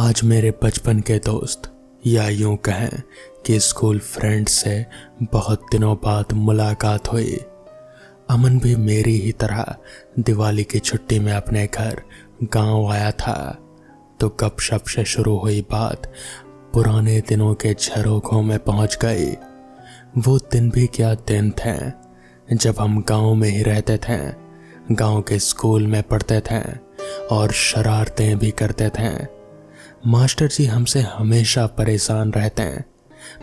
आज मेरे बचपन के दोस्त या यूं कहें कि स्कूल फ्रेंड से बहुत दिनों बाद मुलाकात हुई। अमन भी मेरी ही तरह दिवाली की छुट्टी में अपने घर गांव आया था, तो गपशप से शुरू हुई बात पुराने दिनों के झरोखों में पहुंच गई। वो दिन भी क्या दिन थे जब हम गांव में ही रहते थे, गांव के स्कूल में पढ़ते थे और शरारतें भी करते थे। मास्टर जी हमसे हमेशा परेशान रहते हैं,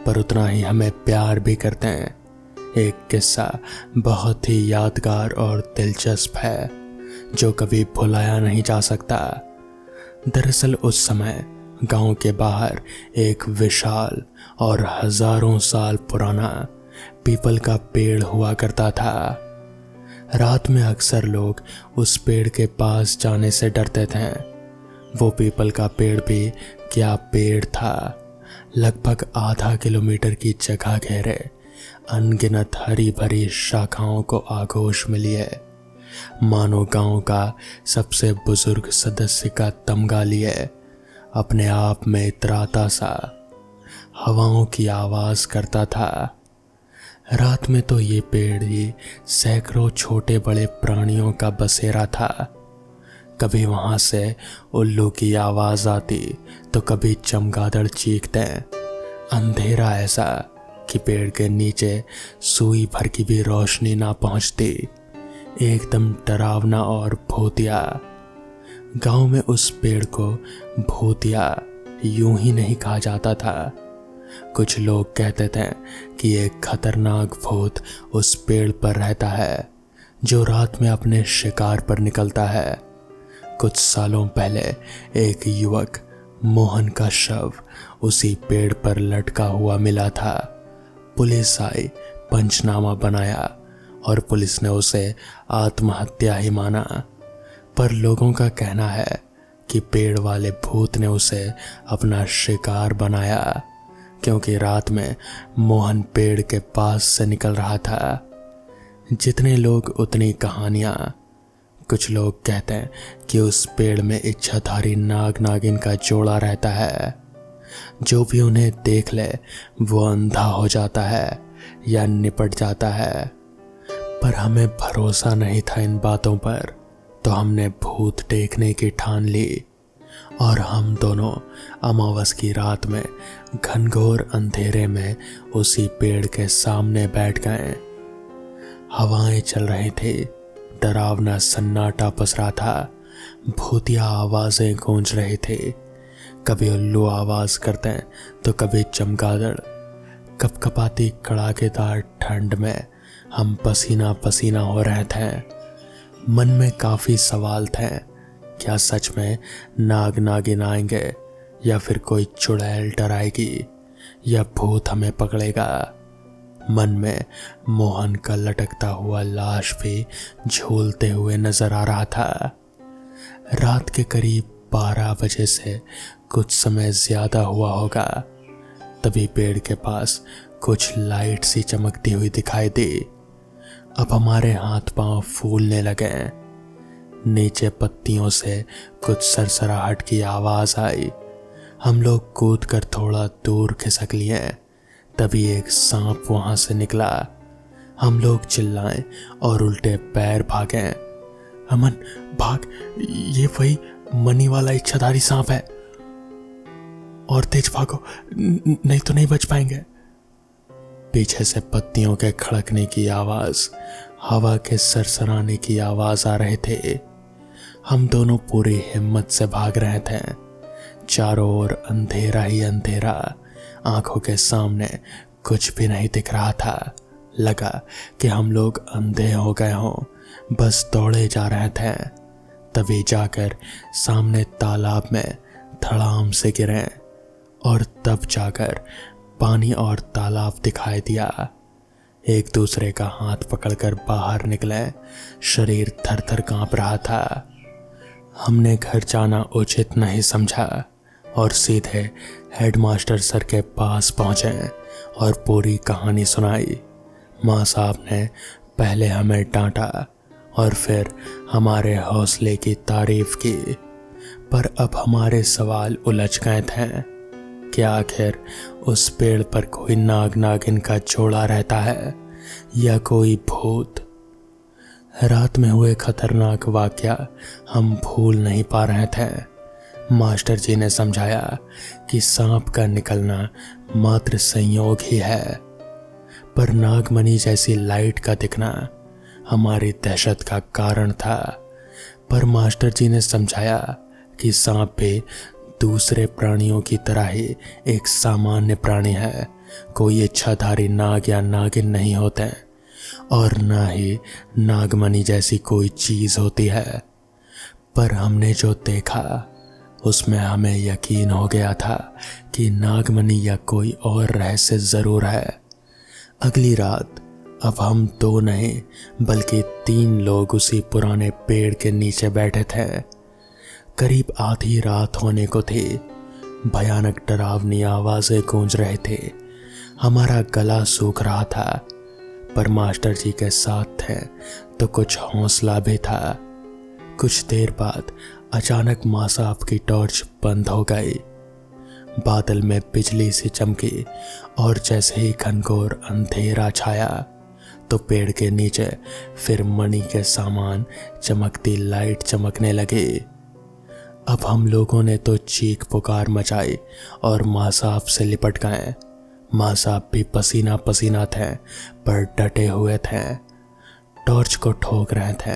पर उतना ही हमें प्यार भी करते हैं। एक किस्सा बहुत ही यादगार और दिलचस्प है जो कभी भुलाया नहीं जा सकता। दरअसल उस समय गांव के बाहर एक विशाल और हजारों साल पुराना पीपल का पेड़ हुआ करता था। रात में अक्सर लोग उस पेड़ के पास जाने से डरते थे। वो पीपल का पेड़ भी क्या पेड़ था, लगभग आधा किलोमीटर की जगह घेरे, अनगिनत हरी भरी शाखाओं को आगोश में लिए, मानो गांव का सबसे बुजुर्ग सदस्य का तमगा लिए, अपने आप में इतराता सा हवाओं की आवाज करता था। रात में तो ये पेड़ ही सैकड़ों छोटे बड़े प्राणियों का बसेरा था। कभी वहां से उल्लू की आवाज आती तो कभी चमगादड़ चीखते। अंधेरा ऐसा कि पेड़ के नीचे सुई भर की भी रोशनी ना पहुंचती, एकदम डरावना और भूतिया। गांव में उस पेड़ को भूतिया यूं ही नहीं कहा जाता था। कुछ लोग कहते थे कि एक खतरनाक भूत उस पेड़ पर रहता है जो रात में अपने शिकार पर निकलता है। कुछ सालों पहले एक युवक मोहन का शव उसी पेड़ पर लटका हुआ मिला था। पुलिस आई, पंचनामा बनाया और पुलिस ने उसे आत्महत्या ही माना। पर लोगों का कहना है कि पेड़ वाले भूत ने उसे अपना शिकार बनाया, क्योंकि रात में मोहन पेड़ के पास से निकल रहा था। जितने लोग उतनी कहानियां। कुछ लोग कहते हैं कि उस पेड़ में इच्छाधारी नाग नागिन का जोड़ा रहता है, जो भी उन्हें देख ले वो अंधा हो जाता है या निपट जाता है। पर हमें भरोसा नहीं था इन बातों पर, तो हमने भूत देखने की ठान ली और हम दोनों अमावस की रात में घनघोर अंधेरे में उसी पेड़ के सामने बैठ गए। हवाएं चल रही थी, डरावना सन्नाटा पसरा था, भूतिया आवाजें गूंज रही थी। कभी उल्लू आवाज करते तो कभी चमगादड़। कपकपाती कड़ाकेदार ठंड में हम पसीना पसीना हो रहे थे। मन में काफी सवाल थे, क्या सच में नाग नागिन आएंगे या फिर कोई चुड़ैल डराएगी या भूत हमें पकड़ेगा। मन में मोहन का लटकता हुआ लाश भी झूलते हुए नजर आ रहा था। रात के करीब 12 बजे से कुछ समय ज्यादा हुआ होगा, तभी पेड़ के पास कुछ लाइट सी चमकती हुई दिखाई दी। अब हमारे हाथ पांव फूलने लगे। नीचे पत्तियों से कुछ सरसराहट की आवाज आई। हम लोग कूद कर थोड़ा दूर खिसक लिए, तभी एक सांप वहां से निकला। हम लोग चिल्लाएं और उल्टे पैर भागे। अमन भाग, ये वही मनी वाला इच्छाधारी सांप है, और तेज भागो नहीं तो नहीं बच पाएंगे। पीछे से पत्तियों के खड़कने की आवाज, हवा के सरसराने की आवाज आ रहे थे। हम दोनों पूरी हिम्मत से भाग रहे थे। चारों ओर अंधेरा ही अंधेरा, आंखों के सामने कुछ भी नहीं दिख रहा था। लगा कि हम लोग अंधे हो गए हों, बस दौड़े जा रहे थे। तभी जाकर सामने तालाब में धड़ाम से गिरे और तब जाकर पानी और तालाब दिखाई दिया। एक दूसरे का हाथ पकड़कर बाहर निकले, शरीर थर थर कांप रहा था। हमने घर जाना उचित नहीं समझा और सीधे हेडमास्टर सर के पास पहुंचे और पूरी कहानी सुनाई। माँ साहब ने पहले हमें डांटा और फिर हमारे हौसले की तारीफ की, पर अब हमारे सवाल उलझ गए थे कि आखिर उस पेड़ पर कोई नाग नागिन का जोड़ा रहता है या कोई भूत। रात में हुए खतरनाक वाकया हम भूल नहीं पा रहे थे। मास्टर जी ने समझाया कि सांप का निकलना मात्र संयोग ही है, पर नागमणि जैसी लाइट का दिखना हमारी दहशत का कारण था। पर मास्टर जी ने समझाया कि सांप भी दूसरे प्राणियों की तरह ही एक सामान्य प्राणी है, कोई इच्छाधारी नाग या नागिन नहीं होते और ना ही नागमणि जैसी कोई चीज होती है। पर हमने जो देखा उसमें हमें यकीन हो गया था कि नागमणि या कोई और रहस्य जरूर है। अगली रात अब हम 2 नहीं बल्कि 3 लोग उसी पुराने पेड़ के नीचे बैठे थे। करीब आधी रात होने को थी। भयानक डरावनी आवाजें गूंज रहे थे। हमारा गला सूख रहा था, पर मास्टर जी के साथ थे तो कुछ हौसला भी था। कुछ देर बाद अचानक माँ साहब की टॉर्च बंद हो गई। बादल में बिजली सी चमकी और जैसे ही घनघोर अंधेरा छाया तो पेड़ के नीचे फिर मणि के सामान चमकती लाइट चमकने लगी। अब हम लोगों ने तो चीख पुकार मचाई और माँ साहब से लिपट गए। माँ साहब भी पसीना पसीना थे पर डटे हुए थे। टॉर्च को ठोक रहे थे,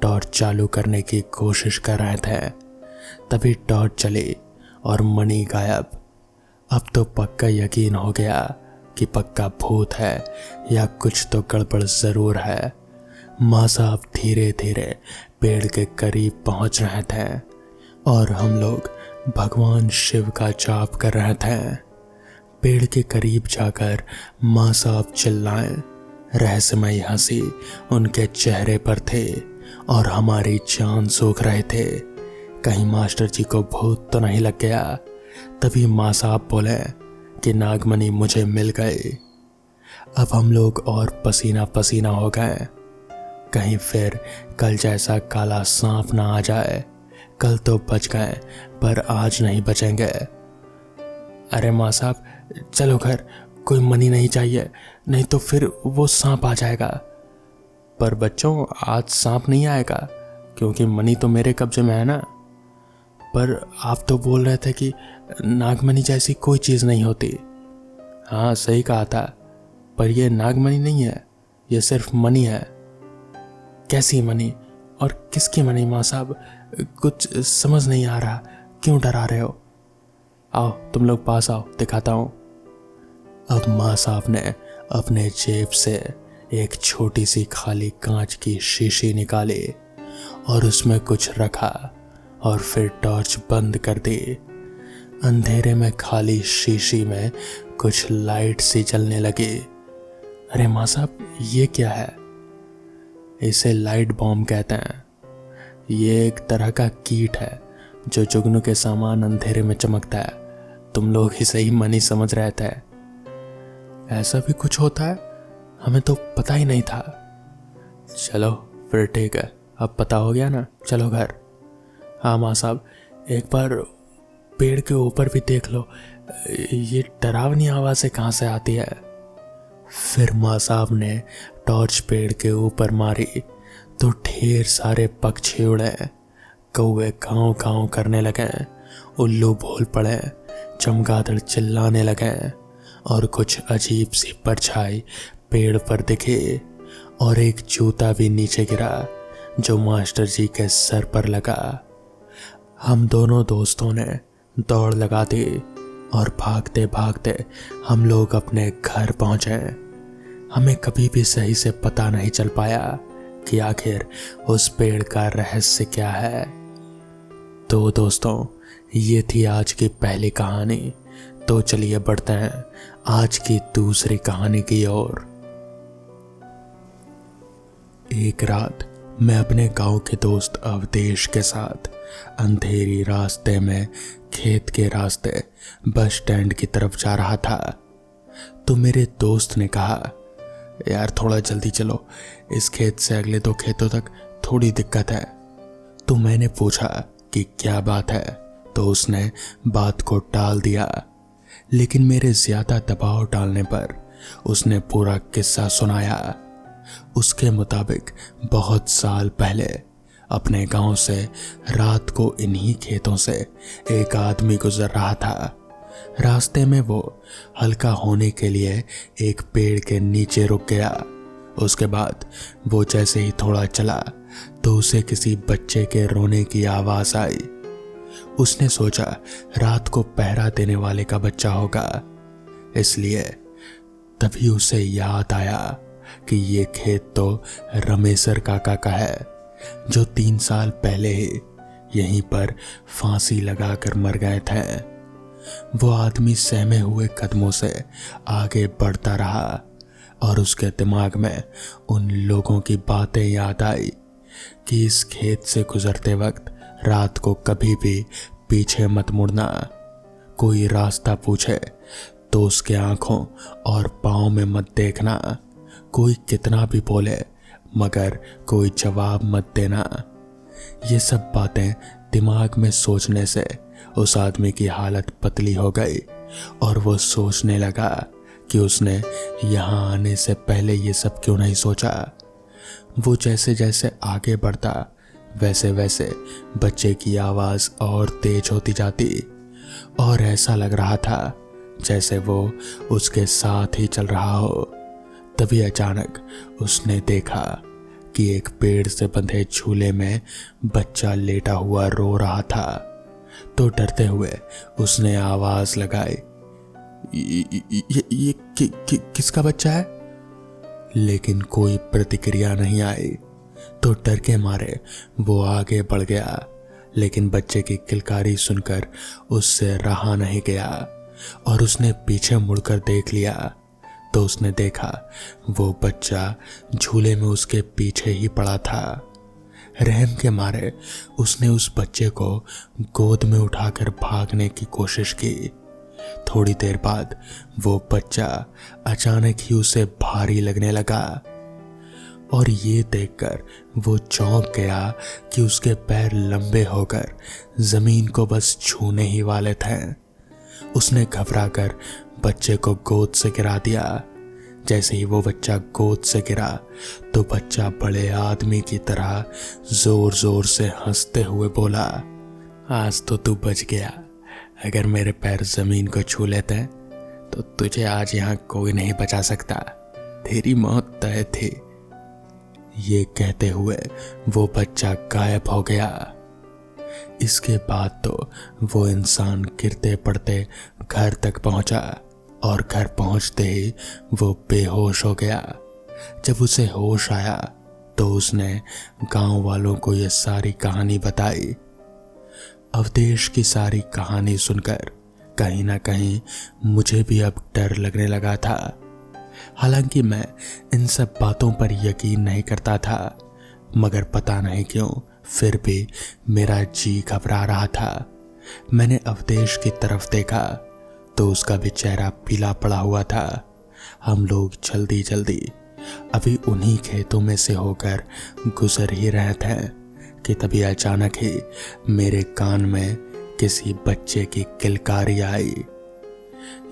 टॉर्च चालू करने की कोशिश कर रहे थे। तभी टॉर्च चली और मणि गायब। अब तो पक्का यकीन हो गया कि पक्का भूत है या कुछ तो गड़बड़ जरूर है। माँ साहब धीरे धीरे पेड़ के करीब पहुंच रहे थे और हम लोग भगवान शिव का जाप कर रहे थे। पेड़ के करीब जाकर माँ साहब चिल्लाएं। रहस्यमयी हंसी उनके चेहरे पर थे और हमारी जान सूख रहे थे। कहीं मास्टर जी को भूत तो नहीं लग गया। तभी माँ साहब बोले कि नागमणि मुझे मिल गई। अब हम लोग और पसीना पसीना हो गए। कहीं फिर कल जैसा काला सांप ना आ जाए। कल तो बच गए पर आज नहीं बचेंगे। अरे माँ साहब चलो घर, कोई मनी नहीं चाहिए, नहीं तो फिर वो सांप आ जाएगा। पर बच्चों आज सांप नहीं आएगा क्योंकि मनी तो मेरे कब्जे में है ना। पर आप तो बोल रहे थे कि नागमणि जैसी कोई चीज़ नहीं होती। हाँ सही कहा था, पर यह नागमणि नहीं है, यह सिर्फ मणि है। कैसी मणि और किसकी मणि माँ साहब? कुछ समझ नहीं आ रहा, क्यों डरा रहे हो? आओ तुम लोग पास आओ, दिखाता हूँ। अब माँ साहब ने अपने जेब से एक छोटी सी खाली कांच की शीशी निकाली और उसमें कुछ रखा और फिर टॉर्च बंद कर दी। अंधेरे में खाली शीशी में कुछ लाइट सी जलने लगी। अरे माँ साहब ये क्या है? इसे लाइट बॉम्ब कहते हैं। ये एक तरह का कीट है जो जुगनू के सामान अंधेरे में चमकता है। तुम लोग ही सही मनी समझ रहे थे। ऐसा भी कुछ होता है? हमें तो पता ही नहीं था। चलो फिर ठीक है, अब पता हो गया ना, चलो घर। हाँ माँ साहब एक बार पेड़ के ऊपर भी देख लो, ये डरावनी आवाज़ें कहाँ से आती है? फिर माँ साहब ने टॉर्च पेड़ के ऊपर मारी तो ढेर सारे पक्षी उड़े। कौवे काँव काँव करने लगे, उल्लू बोल पड़े, चमगादड़ चिल्लाने लगे और कुछ अजीब सी परछाई पेड़ पर दिखे और एक जूता भी नीचे गिरा जो मास्टर जी के सर पर लगा। हम दोनों दोस्तों ने दौड़ लगा दी और भागते भागते हम लोग अपने घर पहुंचे। हमें कभी भी सही से पता नहीं चल पाया कि आखिर उस पेड़ का रहस्य क्या है। तो दोस्तों ये थी आज की पहली कहानी। तो चलिए बढ़ते हैं आज की दूसरी कहानी की ओर। एक रात मैं अपने गांव के दोस्त अवधेश के साथ अंधेरी रास्ते में खेत के रास्ते बस स्टैंड की तरफ जा रहा था। तो मेरे दोस्त ने कहा, यार थोड़ा जल्दी चलो, इस खेत से अगले 2 खेतों तक थोड़ी दिक्कत है। तो मैंने पूछा कि क्या बात है, तो उसने बात को टाल दिया। लेकिन मेरे ज्यादा दबाव डालने पर उसने पूरा किस्सा सुनाया। उसके मुताबिक बहुत साल पहले अपने गांव से रात को इन्हीं खेतों से एक आदमी गुजर रहा था। रास्ते में वो हल्का होने के लिए एक पेड़ के नीचे रुक गया। उसके बाद वो जैसे ही थोड़ा चला तो उसे किसी बच्चे के रोने की आवाज आई। उसने सोचा रात को पहरा देने वाले का बच्चा होगा, इसलिए तभी उसे याद आया कि ये खेत तो रमेशर काका का है, जो 3 साल पहले ही यहीं पर फांसी लगाकर मर गए थे। वो आदमी सहमे हुए कदमों से आगे बढ़ता रहा और उसके दिमाग में उन लोगों की बातें याद आई कि इस खेत से गुजरते वक्त रात को कभी भी पीछे मत मुड़ना। कोई रास्ता पूछे तो उसके आंखों और पाँव में मत देखना। कोई कितना भी बोले मगर कोई जवाब मत देना। ये सब बातें दिमाग में सोचने से उस आदमी की हालत पतली हो गई और वो सोचने लगा कि उसने यहाँ आने से पहले ये सब क्यों नहीं सोचा। वो जैसे जैसे आगे बढ़ता वैसे वैसे बच्चे की आवाज और तेज होती जाती और ऐसा लग रहा था जैसे वो उसके साथ ही चल रहा हो। तभी अचानक उसने देखा कि एक पेड़ से बंधे झूले में बच्चा लेटा हुआ रो रहा था। तो डरते हुए उसने आवाज लगाई, ये किसका बच्चा है? लेकिन कोई प्रतिक्रिया नहीं आई। तो डर के मारे वो आगे बढ़ गया, लेकिन बच्चे की किलकारी सुनकर उससे रहा नहीं गया और उसने पीछे मुड़कर देख लिया। तो उसने देखा वो बच्चा झूले में उसके पीछे ही पड़ा था। रहम के मारे उसने उस बच्चे को गोद में उठाकर भागने की कोशिश की। थोड़ी देर बाद वो बच्चा अचानक ही उसे भारी लगने लगा और ये देखकर वो चौंक गया कि उसके पैर लंबे होकर जमीन को बस छूने ही वाले थे। उसने घबराकर बच्चे को गोद से गिरा दिया। जैसे ही वो बच्चा गोद से गिरा तो बच्चा बड़े आदमी की तरह जोर जोर से हंसते हुए बोला, आज तो तू बच गया। अगर मेरे पैर जमीन को छू लेते तो तुझे आज यहाँ कोई नहीं बचा सकता। तेरी मौत तय थी। ये कहते हुए वो बच्चा गायब हो गया। इसके बाद तो वो इंसान गिरते पड़ते घर तक पहुंचा और घर पहुंचते ही वो बेहोश हो गया। जब उसे होश आया तो उसने गांव वालों को ये सारी कहानी बताई। अवधेश की सारी कहानी सुनकर कहीं ना कहीं मुझे भी अब डर लगने लगा था। हालांकि मैं इन सब बातों पर यकीन नहीं करता था, मगर पता नहीं क्यों फिर भी मेरा जी घबरा रहा था। मैंने अवधेश की तरफ देखा तो उसका भी चेहरा पीला पड़ा हुआ था। हम लोग जल्दी जल्दी अभी उन्हीं खेतों में से होकर गुजर ही रहे थे कि तभी अचानक ही मेरे कान में किसी बच्चे की किलकारी आई।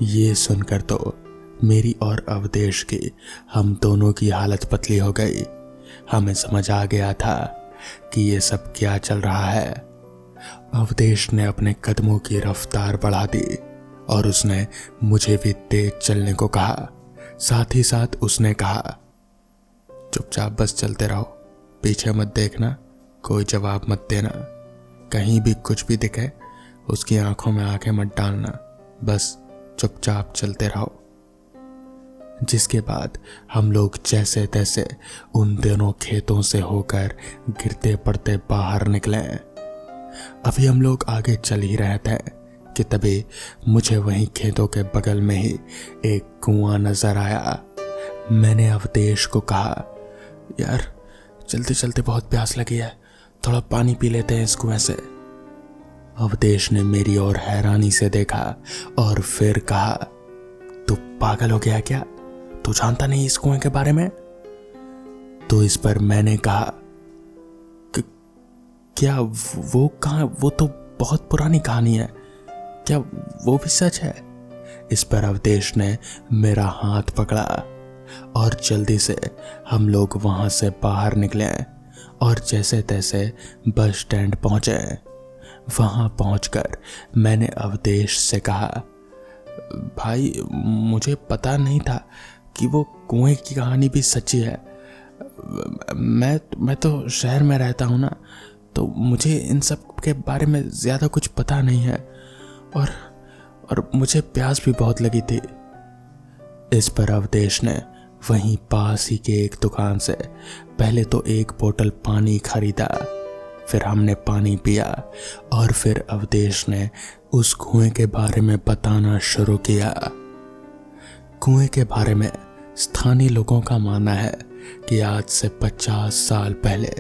ये सुनकर तो मेरी और अवधेश की, हम दोनों की हालत पतली हो गई। हमें समझ आ गया था कि ये सब क्या चल रहा है। अवधेश ने अपने कदमों की रफ्तार बढ़ा दी और उसने मुझे भी तेज चलने को कहा। साथ ही साथ उसने कहा, चुपचाप बस चलते रहो, पीछे मत देखना, कोई जवाब मत देना, कहीं भी कुछ भी दिखे उसकी आंखों में आंखें मत डालना, बस चुपचाप चलते रहो। जिसके बाद हम लोग जैसे तैसे उन दोनों खेतों से होकर गिरते पड़ते बाहर निकले। अभी हम लोग आगे चल ही रहे थे कि तभी मुझे वहीं खेतों के बगल में ही एक कुआं नजर आया। मैंने अवधेश को कहा, यार चलते चलते बहुत प्यास लगी है, थोड़ा पानी पी लेते हैं इस कुएं से। अवधेश ने मेरी ओर हैरानी से देखा और फिर कहा, तू पागल हो गया क्या? तू जानता नहीं इस कुएं के बारे में? तो इस पर मैंने कहा, क्या वो कहाँ? वो तो बहुत पुरानी कहानी है, क्या वो भी सच है? इस पर अवधेश ने मेरा हाथ पकड़ा और जल्दी से हम लोग वहां से बाहर निकले और जैसे तैसे बस स्टैंड पहुंचे। वहां पहुंचकर मैंने अवधेश से कहा, भाई मुझे पता नहीं था कि वो कुएं की कहानी भी सच्ची है। मैं तो शहर में रहता हूँ ना, तो मुझे इन सब के बारे में ज़्यादा कुछ पता नहीं है और मुझे प्यास भी बहुत लगी थी। इस पर अवधेश ने वहीं पास ही के एक दुकान से पहले तो एक बोतल पानी खरीदा, फिर हमने पानी पिया और फिर अवधेश ने उस कुएं के बारे में बताना शुरू किया। कुएं के बारे में स्थानीय लोगों का मानना है कि आज से 50 साल पहले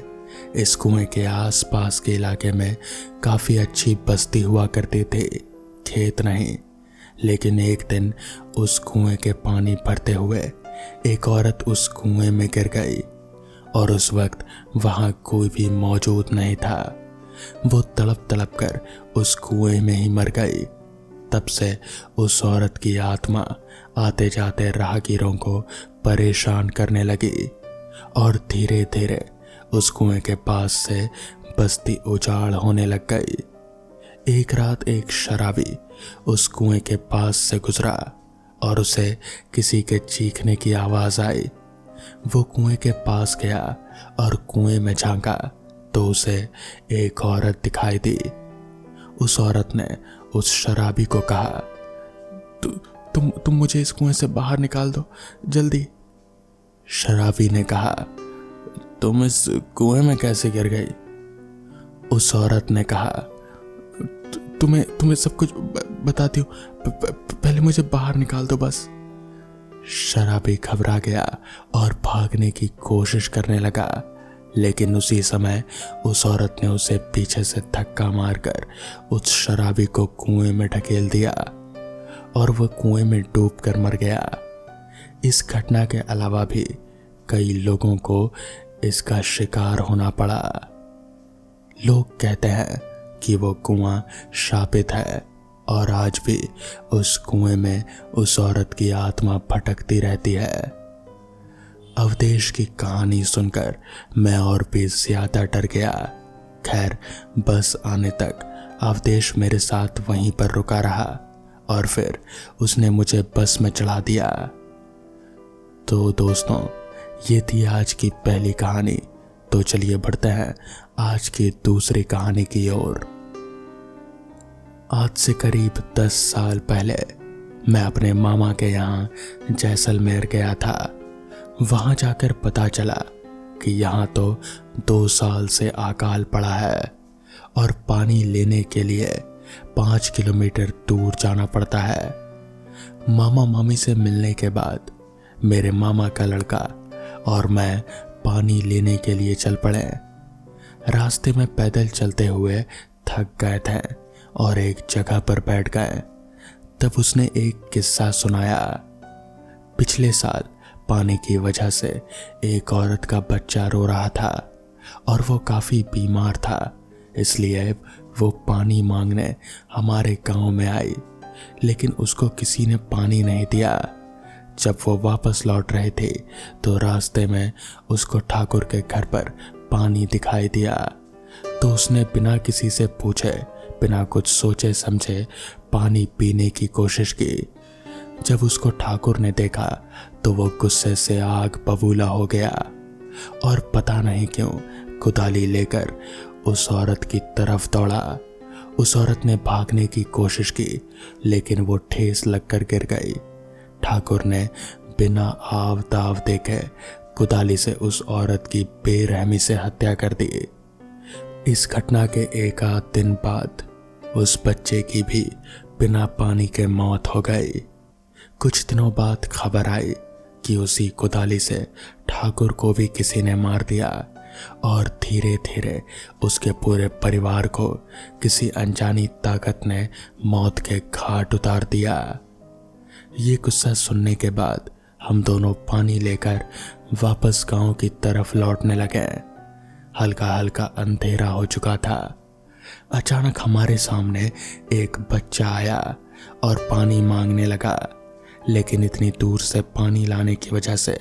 इस कुएं के आसपास के इलाके में काफ़ी अच्छी बस्ती हुआ करती थी, खेत नहीं। लेकिन एक दिन उस कुएं के पानी भरते हुए एक औरत उस कुएं में गिर गई और उस वक्त वहां कोई भी मौजूद नहीं था। वो तड़प तड़प कर उस कुएं में ही मर गई। तब से उस औरत की आत्मा आते जाते राहगीरों को परेशान करने लगी और धीरे धीरे उस कुएं के पास से बस्ती उजाड़ होने लग गई। एक रात एक शराबी उस कुएं के पास से गुजरा और उसे किसी के चीखने की आवाज आई। वो कुएं के पास गया और कुएं में झांका तो उसे एक औरत दिखाई दी। उस औरत ने उस शराबी को कहा, तुम मुझे इस कुएं से बाहर निकाल दो जल्दी। शराबी ने कहा, तुम इस कुएं में कैसे गिर गई? उस औरत ने कहा, तुम्हें सब कुछ बताती हूँ, पहले मुझे बाहर निकाल दो बस। शराबी घबरा गया और भागने की कोशिश करने लगा, लेकिन उसी समय उस औरत ने उसे पीछे से धक्का मारकर उस शराबी को कुएं में ढकेल दिया और वह कुएं में डूबकर मर गया। इस घटना के अलावा भी कई लोगों को इसका शिकार होना पड़ा। लोग कहते हैं कि वो कुआं शापित है और आज भी उस कुएं में उस औरत की आत्मा भटकती रहती है। अवधेश की कहानी सुनकर मैं और भी ज्यादा डर गया। खैर, बस आने तक अवधेश मेरे साथ वहीं पर रुका रहा और फिर उसने मुझे बस में चढ़ा दिया। तो दोस्तों, ये थी आज की पहली कहानी। तो चलिए बढ़ते हैं आज की दूसरी कहानी की ओर। आज से करीब 10 साल पहले मैं अपने मामा के यहाँ जैसलमेर गया था। वहां जाकर पता चला कि यहाँ तो 2 साल से अकाल पड़ा है और पानी लेने के लिए 5 किलोमीटर दूर जाना पड़ता है। मामा मामी से मिलने के बाद मेरे मामा का लड़का और मैं पानी लेने के लिए चल पड़े। रास्ते में पैदल चलते हुए थक गए थे और एक जगह पर बैठ गए। तब उसने एक किस्सा सुनाया। पिछले साल पानी की वजह से एक औरत का बच्चा रो रहा था और वो काफी बीमार था, इसलिए वो पानी मांगने हमारे गांव में आई, लेकिन उसको किसी ने पानी नहीं दिया। जब वो वापस लौट रहे थे तो रास्ते में उसको ठाकुर के घर पर पानी दिखाई दिया। तो उसने बिना किसी से पूछे, बिना कुछ सोचे समझे पानी पीने की कोशिश की। जब उसको ठाकुर ने देखा तो वो गुस्से से आग बबूला हो गया और पता नहीं क्यों कुदाली लेकर उस औरत की तरफ दौड़ा। उस औरत ने भागने की कोशिश की, लेकिन वो ठेस लगकर गिर गई। ठाकुर ने बिना आव दाव देखे कुदाली से उस औरत की बेरहमी से हत्या कर दी। इस घटना के एक आध दिन बाद उस बच्चे की भी बिना पानी के मौत हो गई। कुछ दिनों बाद खबर आई कि उसी कुदाली से ठाकुर को भी किसी ने मार दिया और धीरे धीरे उसके पूरे परिवार को किसी अनजानी ताकत ने मौत के घाट उतार दिया। ये किस्सा सुनने के बाद हम दोनों पानी लेकर वापस गांव की तरफ लौटने लगे। हल्का हल्का अंधेरा हो चुका था। अचानक हमारे सामने एक बच्चा आया और पानी मांगने लगा, लेकिन इतनी दूर से पानी लाने की वजह से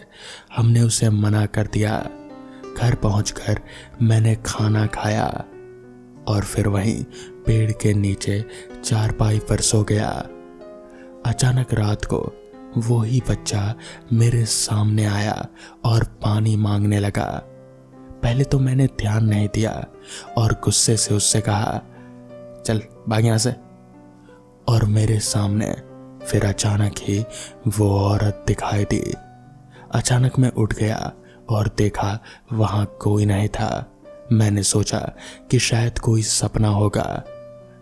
हमने उसे मना कर दिया। घर पहुंचकर मैंने खाना खाया और फिर वहीं पेड़ के नीचे चारपाई पर सो गया। अचानक रात को वो ही बच्चा मेरे सामने आया और पानी मांगने लगा। पहले तो मैंने ध्यान नहीं दिया और गुस्से से उससे कहा, चल भाग यहां से। और मेरे सामने फिर अचानक ही वो औरत दिखाई दी। अचानक मैं उठ गया और देखा वहां कोई नहीं था। मैंने सोचा कि शायद कोई सपना होगा।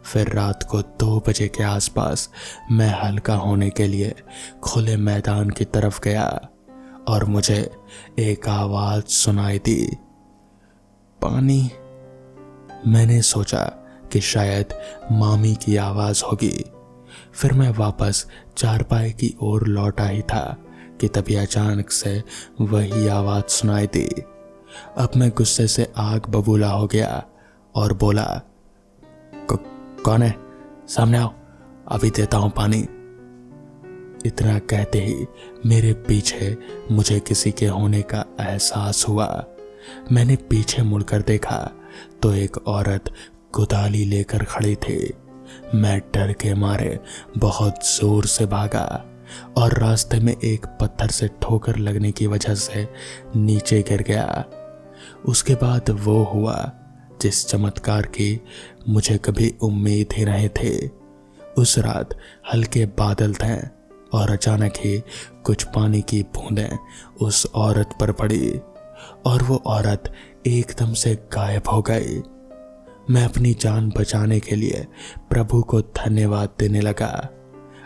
फिर रात को 2 बजे के आसपास मैं हल्का होने के लिए खुले मैदान की तरफ गया और मुझे एक आवाज सुनाई दी, पानी। मैंने सोचा कि शायद मामी की आवाज होगी। फिर मैं वापस चारपाई की ओर लौटा ही था कि तभी अचानक से वही आवाज सुनाई दी। अब मैं गुस्से से आग बबूला हो गया और बोला, कौन है? सामने आओ, अभी देता हूं पानी। इतना कहते ही मेरे पीछे मुझे किसी के होने का एहसास हुआ। मैंने पीछे मुड़कर देखा तो एक औरत कुदाली लेकर खड़ी थी। मैं डर के मारे बहुत जोर से भागा और रास्ते में एक पत्थर से ठोकर लगने की वजह से नीचे गिर गया। उसके बाद वो हुआ जिस चमत्कार की मुझे कभी उम्मीद ही नहीं थी। उस रात हल्के बादल थे और अचानक ही कुछ पानी की बूंदें उस औरत पर पड़ी और वो औरत एकदम से गायब हो गई। मैं अपनी जान बचाने के लिए प्रभु को धन्यवाद देने लगा।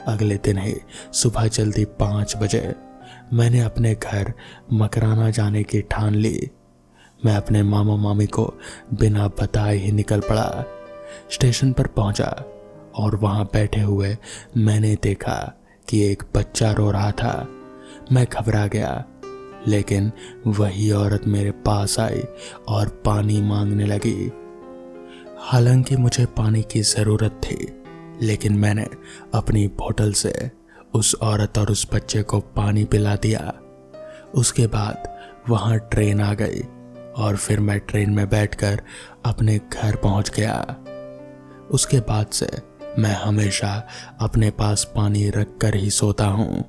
अगले दिन ही सुबह जल्दी 5 बजे मैंने अपने घर मकराना जाने की ठान ली। मैं अपने मामा मामी को बिना बताए ही निकल पड़ा। स्टेशन पर पहुंचा और वहां बैठे हुए मैंने देखा कि एक बच्चा रो रहा था। मैं घबरा गया, लेकिन वही औरत मेरे पास आई और पानी मांगने लगी। हालांकि मुझे पानी की ज़रूरत थी, लेकिन मैंने अपनी बोतल से उस औरत और उस बच्चे को पानी पिला दिया। उसके बाद वहाँ ट्रेन आ गई और फिर मैं ट्रेन में बैठकर अपने घर पहुँच गया। उसके बाद से मैं हमेशा अपने पास पानी रख कर ही सोता हूँ।